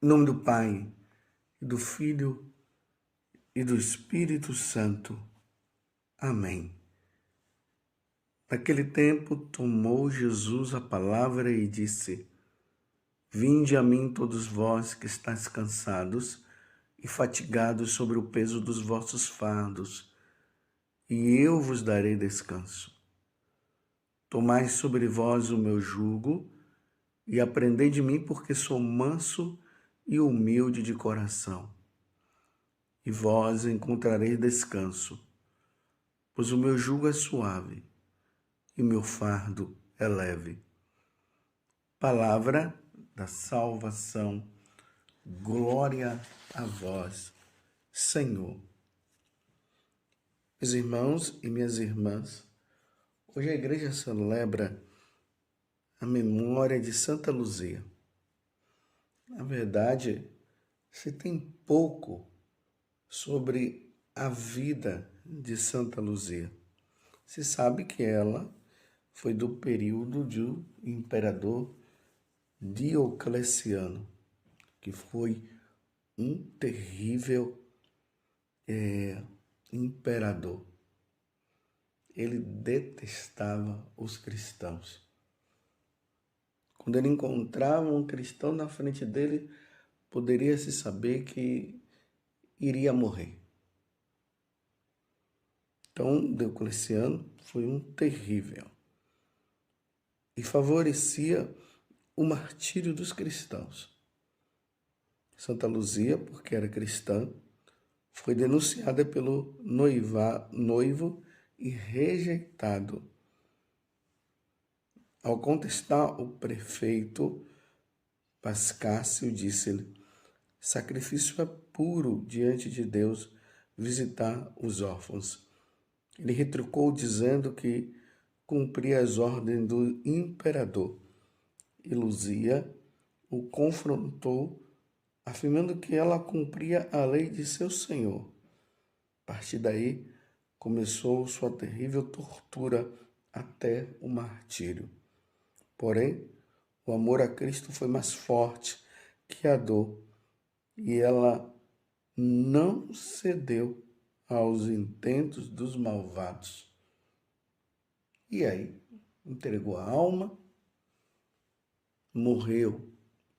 Em nome do Pai, e do Filho e do Espírito Santo. Amém. Naquele tempo, tomou Jesus a palavra e disse: Vinde a mim todos vós que estáis cansados e fatigados sobre o peso dos vossos fardos, e eu vos darei descanso. Tomai sobre vós o meu jugo e aprendei de mim, porque sou manso e humilde de coração. E vós encontrareis descanso, pois o meu jugo é suave e meu fardo é leve. Palavra da salvação. Glória a vós, Senhor. Meus irmãos e minhas irmãs, hoje a igreja celebra a memória de Santa Luzia. Na verdade, se tem pouco sobre a vida de Santa Luzia. Se sabe que ela foi do período do imperador Diocleciano, que foi um terrível imperador. Ele detestava os cristãos. Quando ele encontrava um cristão na frente dele, poderia-se saber que iria morrer. Então, Diocleciano foi um terrível e favorecia o martírio dos cristãos. Santa Luzia, porque era cristã, foi denunciada pelo noivo e rejeitado. Ao contestar, o prefeito Pascácio disse-lhe: sacrifício é puro diante de Deus visitar os órfãos. Ele retrucou dizendo que cumpria as ordens do imperador. E Luzia o confrontou, afirmando que ela cumpria a lei de seu senhor. A partir daí, começou sua terrível tortura até o martírio. Porém, o amor a Cristo foi mais forte que a dor, e ela não cedeu aos intentos dos malvados. E aí, entregou a alma, morreu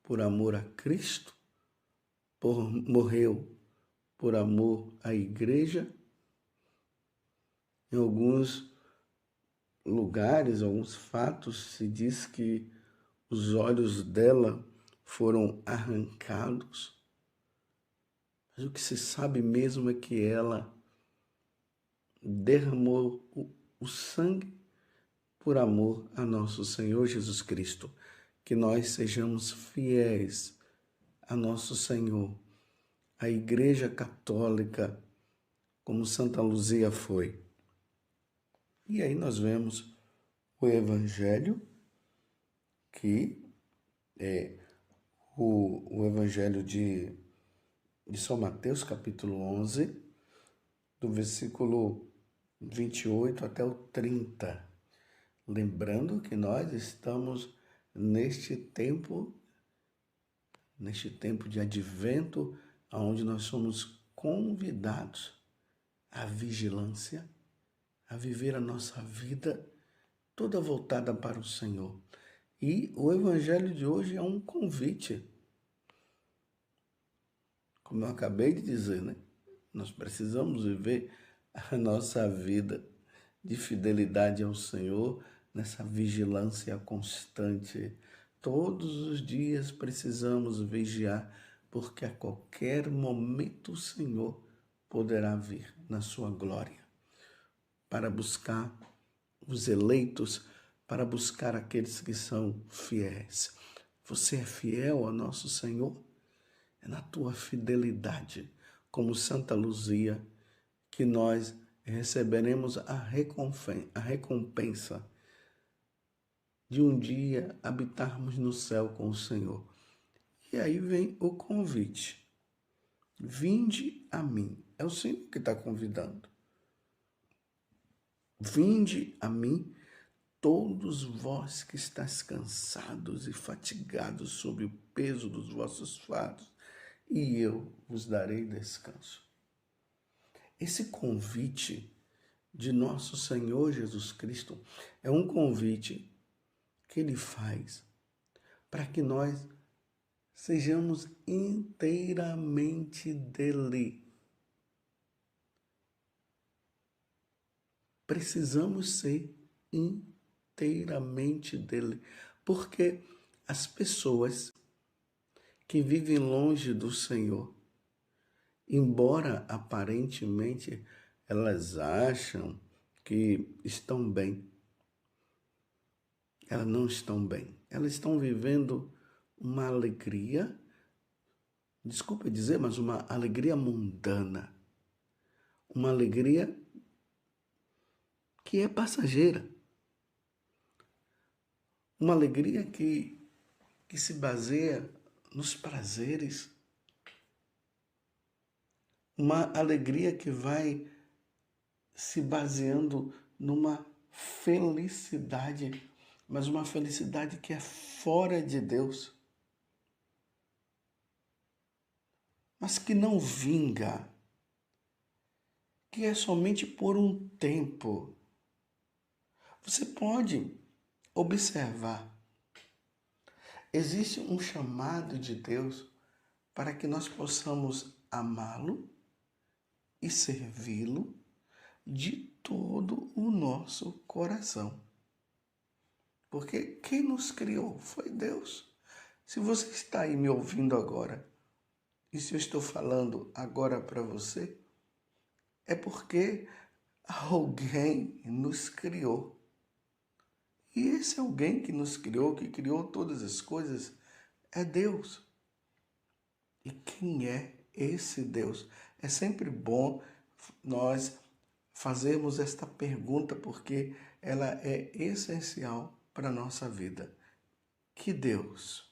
por amor a Cristo, morreu por amor à igreja. Em alguns lugares, alguns fatos, se diz que os olhos dela foram arrancados. Mas o que se sabe mesmo é que ela derramou o sangue por amor a nosso Senhor Jesus Cristo. Que nós sejamos fiéis a nosso Senhor, a Igreja Católica, como Santa Luzia foi. E aí nós vemos o Evangelho, que é o Evangelho de São Mateus, capítulo 11, do versículo 28 até o 30. Lembrando que nós estamos neste tempo de advento, onde nós somos convidados à vigilância, a viver a nossa vida toda voltada para o Senhor. E o Evangelho de hoje é um convite. Como eu acabei de dizer, né? Nós precisamos viver a nossa vida de fidelidade ao Senhor, nessa vigilância constante. Todos os dias precisamos vigiar, porque a qualquer momento o Senhor poderá vir na sua glória para buscar os eleitos, para buscar aqueles que são fiéis. Você é fiel ao nosso Senhor? É na tua fidelidade, como Santa Luzia, que nós receberemos a recompensa de um dia habitarmos no céu com o Senhor. E aí vem o convite. Vinde a mim. É o Senhor que está convidando. Vinde a mim, todos vós que estáis cansados e fatigados sob o peso dos vossos fardos, e eu vos darei descanso. Esse convite de nosso Senhor Jesus Cristo é um convite que Ele faz para que nós sejamos inteiramente dele. Precisamos ser inteiramente dele, porque as pessoas que vivem longe do Senhor, embora aparentemente elas acham que estão bem, elas não estão bem. Elas estão vivendo uma alegria, desculpa dizer, mas uma alegria mundana, uma alegria que é passageira, uma alegria que se baseia nos prazeres, uma alegria que vai se baseando numa felicidade, mas uma felicidade que é fora de Deus, mas que não vinga, que é somente por um tempo. Você pode observar, existe um chamado de Deus para que nós possamos amá-lo e servi-lo de todo o nosso coração. Porque quem nos criou foi Deus. Se você está aí me ouvindo agora, e se eu estou falando agora para você, é porque alguém nos criou. E esse alguém que nos criou, que criou todas as coisas, é Deus. E quem é esse Deus? É sempre bom nós fazermos esta pergunta, porque ela é essencial para a nossa vida. Que Deus?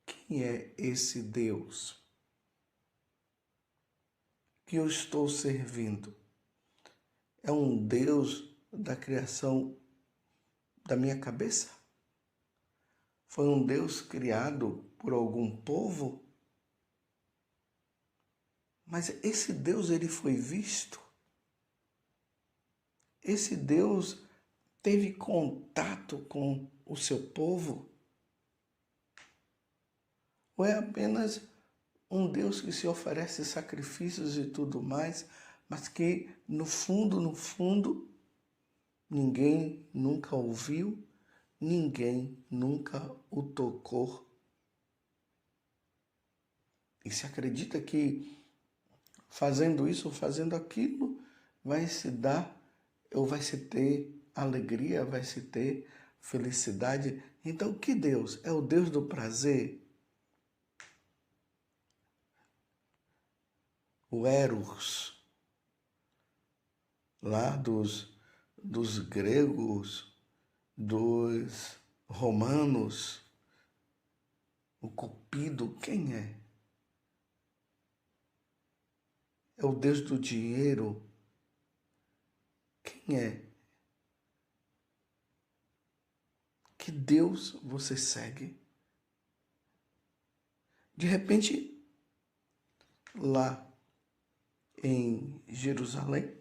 Quem é esse Deus que eu estou servindo? É um Deus da criação da minha cabeça? Foi um Deus criado por algum povo? Mas esse Deus, ele foi visto? Esse Deus teve contato com o seu povo? Ou é apenas um Deus que se oferece sacrifícios e tudo mais, mas que no fundo, ninguém nunca ouviu, ninguém nunca o tocou? E se acredita que fazendo isso ou fazendo aquilo, vai se dar, ou vai se ter alegria, vai se ter felicidade? Então, que Deus? É o Deus do prazer? O Eros, lá dos gregos, dos romanos, o Cupido, quem é? É o Deus do dinheiro? Quem é? Que Deus você segue? De repente, lá em Jerusalém,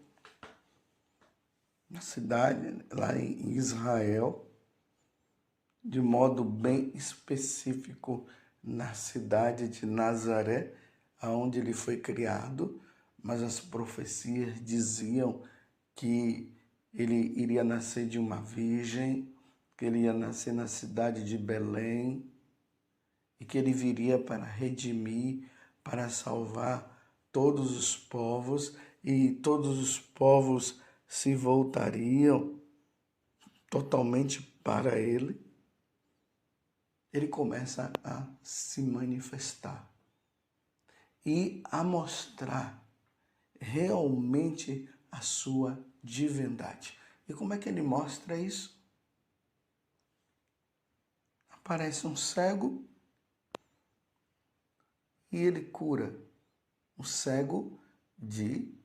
na cidade, lá em Israel, de modo bem específico na cidade de Nazaré, aonde ele foi criado, mas as profecias diziam que ele iria nascer de uma virgem, que ele ia nascer na cidade de Belém e que ele viria para redimir, para salvar todos os povos, e todos os povos se voltariam totalmente para ele. Ele começa a se manifestar e a mostrar realmente a sua divindade. E como é que ele mostra isso? Aparece um cego e ele cura o cego de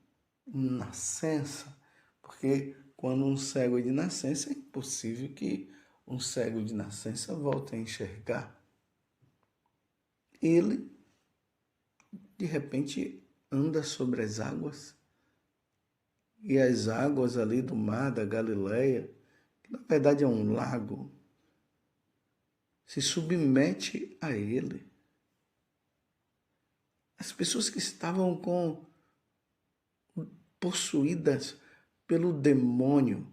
nascença, porque quando um cego é de nascença, é impossível que um cego de nascença volte a enxergar. Ele de repente anda sobre as águas. E as águas ali do mar da Galileia, que na verdade é um lago, se submete a ele. As pessoas que estavam possuídas pelo demônio,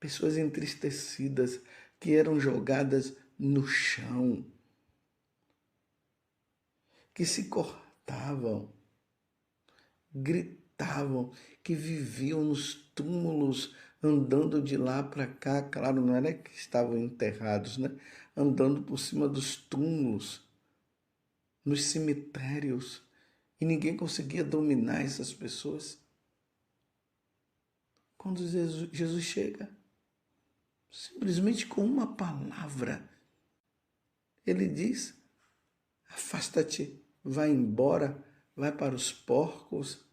pessoas entristecidas que eram jogadas no chão, que se cortavam, gritavam, que viviam nos túmulos, andando de lá para cá. Claro, não era que estavam enterrados, né? Andando por cima dos túmulos, nos cemitérios, e ninguém conseguia dominar essas pessoas. Quando Jesus chega, simplesmente com uma palavra, ele diz: afasta-te, vai embora, vai para os porcos,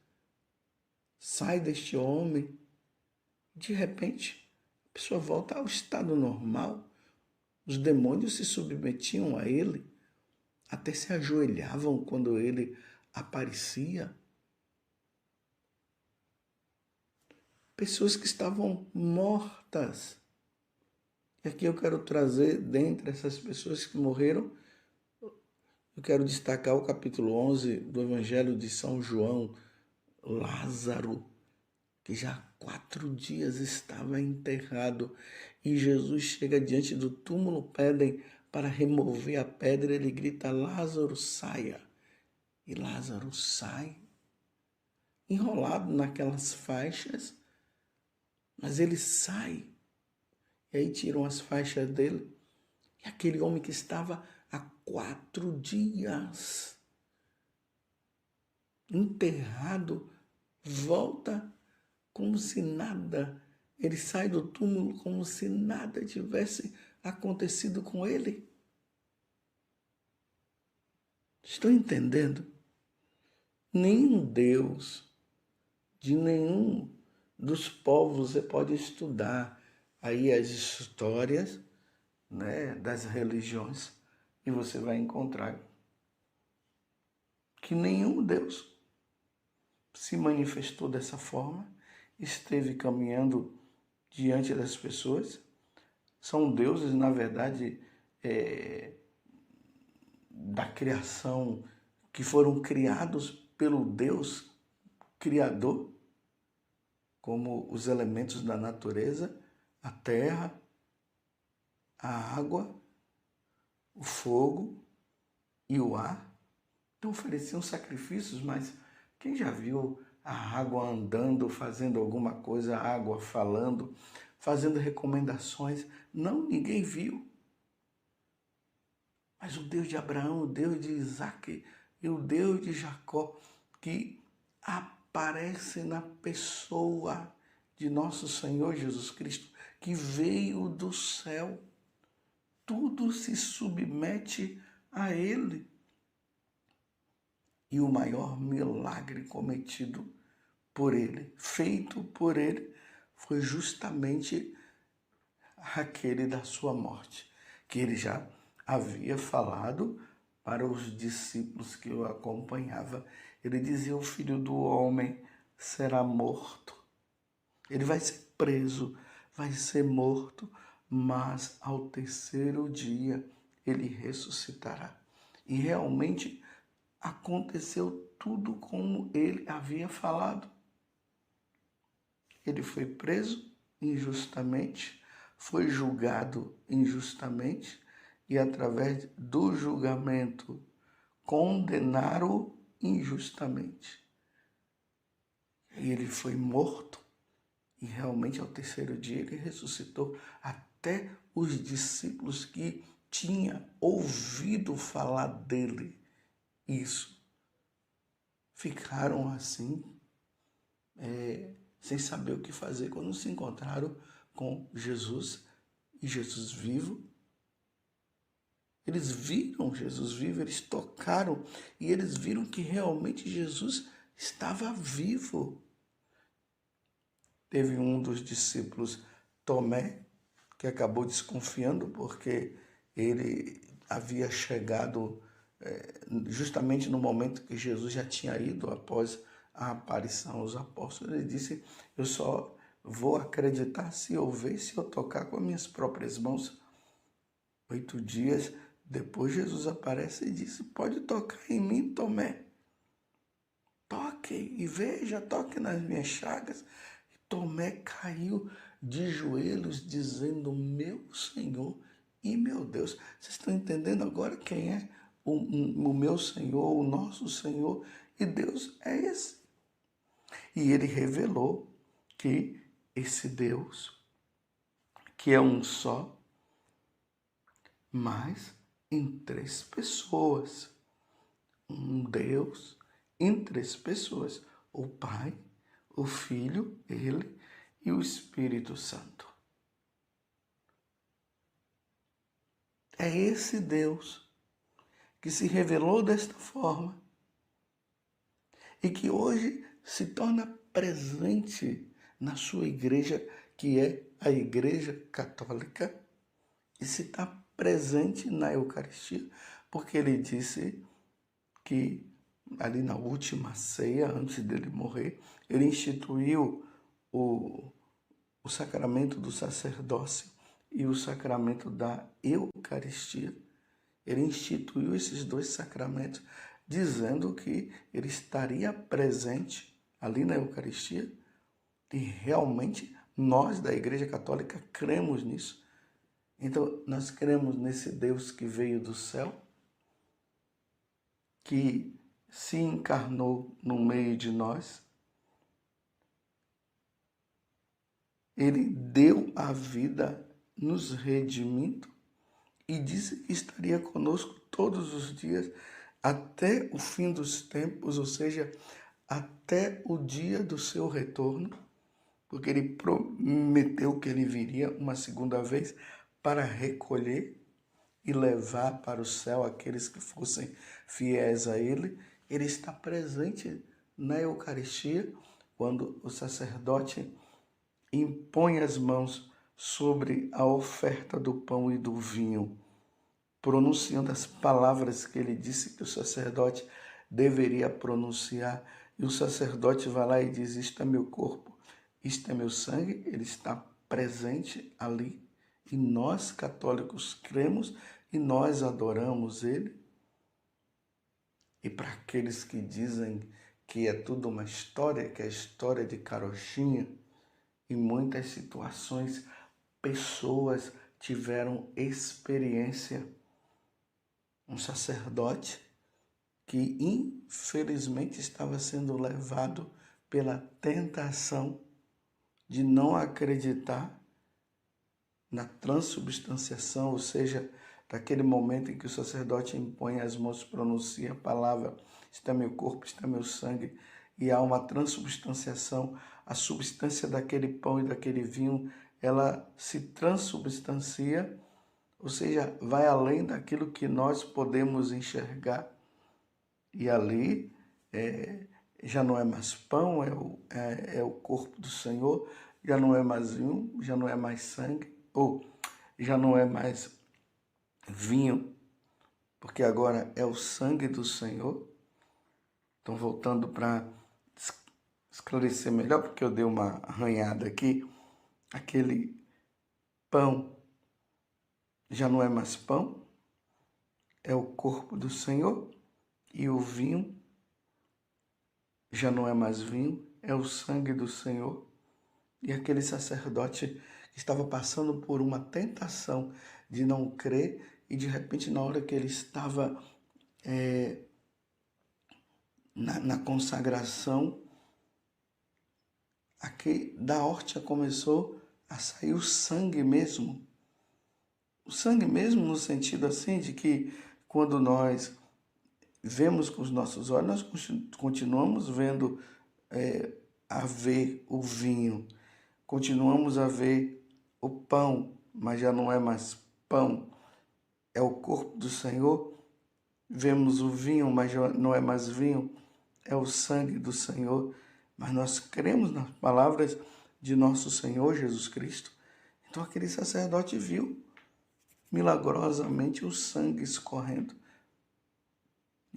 sai deste homem. De repente, a pessoa volta ao estado normal. Os demônios se submetiam a ele, até se ajoelhavam quando ele aparecia. Pessoas que estavam mortas. E aqui eu quero trazer, dentre essas pessoas que morreram, eu quero destacar o capítulo 11 do Evangelho de São João. Lázaro, que já há 4 dias estava enterrado, e Jesus chega diante do túmulo, pedem para remover a pedra, ele grita: Lázaro, saia. E Lázaro sai, enrolado naquelas faixas, mas ele sai. E aí tiram as faixas dele, e aquele homem que estava há 4 dias enterrado, volta como se nada. Ele sai do túmulo como se nada tivesse acontecido com ele. Estou entendendo? Nenhum Deus de nenhum dos povos você pode estudar aí as histórias, né, das religiões, e você vai encontrar que nenhum Deus se manifestou dessa forma, esteve caminhando diante das pessoas. São deuses, na verdade, da criação, que foram criados pelo Deus Criador, como os elementos da natureza, a terra, a água, o fogo e o ar. Então ofereciam sacrifícios, mas quem já viu a água andando, fazendo alguma coisa, a água falando, fazendo recomendações? Não, ninguém viu. Mas o Deus de Abraão, o Deus de Isaac e o Deus de Jacó, que aparece na pessoa de nosso Senhor Jesus Cristo, que veio do céu. Tudo se submete a Ele. E o maior milagre cometido por Ele, feito por Ele, foi justamente aquele da sua morte, que Ele já havia falado para os discípulos que o acompanhavam. Ele dizia: o Filho do Homem será morto. Ele vai ser preso, vai ser morto, mas ao terceiro dia ele ressuscitará. E realmente aconteceu tudo como ele havia falado. Ele foi preso injustamente, foi julgado injustamente, e através do julgamento condenaram-o injustamente. E ele foi morto, e realmente ao terceiro dia ele ressuscitou. Até os discípulos que tinham ouvido falar dele, isso, ficaram assim, sem saber o que fazer quando se encontraram com Jesus, e Jesus vivo. Eles viram Jesus vivo, eles tocaram e eles viram que realmente Jesus estava vivo. Teve um dos discípulos, Tomé, que acabou desconfiando porque ele havia chegado justamente no momento que Jesus já tinha ido após a aparição aos apóstolos, ele disse: eu só vou acreditar se eu ver, se eu tocar com as minhas próprias mãos. 8 dias depois, Jesus aparece e disse: pode tocar em mim, Tomé. Toque e veja, toque nas minhas chagas. Tomé caiu de joelhos, dizendo: meu Senhor e meu Deus. Vocês estão entendendo agora quem é o meu Senhor, o nosso Senhor? E Deus é esse. E ele revelou que esse Deus, que é um só, mas em 3 pessoas. Um Deus em 3 pessoas: o Pai, o Filho, ele, e o Espírito Santo. É esse Deus que se revelou desta forma e que hoje se torna presente na sua igreja, que é a Igreja Católica, e se está presente na Eucaristia, porque ele disse que ali na última ceia, antes dele morrer, ele instituiu o sacramento do sacerdócio e o sacramento da Eucaristia. Ele instituiu esses 2 sacramentos, dizendo que ele estaria presente ali na Eucaristia, e realmente nós da Igreja Católica cremos nisso. Então, nós cremos nesse Deus que veio do céu, que se encarnou no meio de nós. Ele deu a vida nos redimindo e disse que estaria conosco todos os dias até o fim dos tempos, ou seja, até o dia do seu retorno, porque ele prometeu que ele viria uma segunda vez para recolher e levar para o céu aqueles que fossem fiéis a ele. Ele está presente na Eucaristia, quando o sacerdote impõe as mãos sobre a oferta do pão e do vinho, pronunciando as palavras que ele disse que o sacerdote deveria pronunciar. E o sacerdote vai lá e diz: isto é meu corpo, isto é meu sangue. Ele está presente ali. E nós, católicos, cremos e nós adoramos ele. E para aqueles que dizem que é tudo uma história, que é a história de carochinha, em muitas situações, pessoas tiveram experiência. Um sacerdote que infelizmente estava sendo levado pela tentação de não acreditar na transubstanciação, ou seja, daquele momento em que o sacerdote impõe as mãos, pronuncia a palavra: isto é meu corpo, isto é meu sangue, e há uma transubstanciação. A substância daquele pão e daquele vinho, ela se transubstancia, ou seja, vai além daquilo que nós podemos enxergar. E ali já não é mais pão, é o corpo do Senhor, já não é mais vinho, já não é mais sangue, ou já não é mais vinho, porque agora é o sangue do Senhor. Então, voltando para esclarecer melhor, porque eu dei uma arranhada aqui, aquele pão já não é mais pão, é o corpo do Senhor, e o vinho já não é mais vinho, é o sangue do Senhor. E aquele sacerdote que estava passando por uma tentação de não crer, e de repente, na hora que ele estava na consagração, aqui da hóstia começou a sair o sangue mesmo. O sangue mesmo no sentido assim de que quando nós vemos com os nossos olhos, nós continuamos vendo a ver o vinho, continuamos a ver o pão, mas já não é mais pão, é o corpo do Senhor. Vemos o vinho, mas já não é mais vinho, é o sangue do Senhor. Mas nós cremos nas palavras de nosso Senhor Jesus Cristo. Então aquele sacerdote viu milagrosamente o sangue escorrendo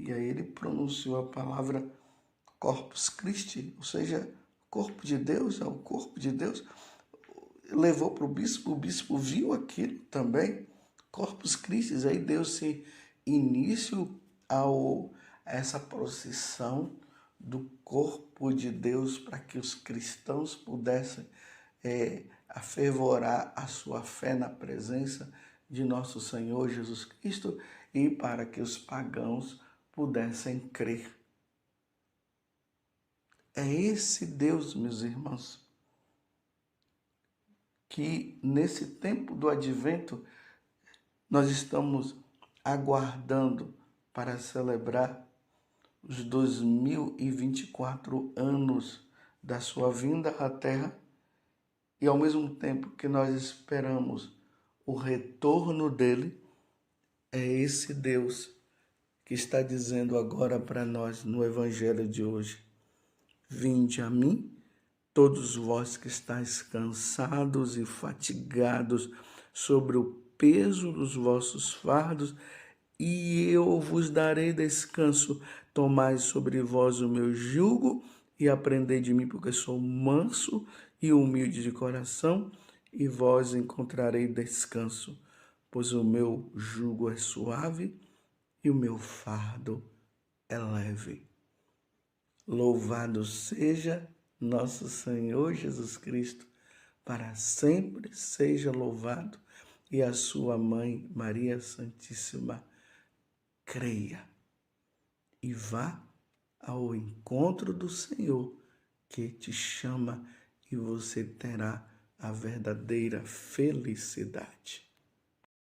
E aí ele pronunciou a palavra Corpus Christi, ou seja, corpo de Deus, é o corpo de Deus. Levou para o bispo viu aquilo também, Corpus Christi, aí deu-se início a essa procissão do corpo de Deus para que os cristãos pudessem afervorar a sua fé na presença de nosso Senhor Jesus Cristo e para que os pagãos pudessem crer. É esse Deus, meus irmãos, que nesse tempo do advento nós estamos aguardando para celebrar os 2024 anos da sua vinda à Terra e ao mesmo tempo que nós esperamos o retorno dele, é esse Deus que está dizendo agora para nós no Evangelho de hoje: vinde a mim, todos vós que estáis cansados e fatigados sobre o peso dos vossos fardos, e eu vos darei descanso. Tomai sobre vós o meu jugo e aprendei de mim, porque sou manso e humilde de coração, e vós encontrarei descanso, pois o meu jugo é suave e o meu fardo é leve. Louvado seja nosso Senhor Jesus Cristo, para sempre seja louvado, e a sua mãe, Maria Santíssima. Creia e vá ao encontro do Senhor, que te chama, e você terá a verdadeira felicidade.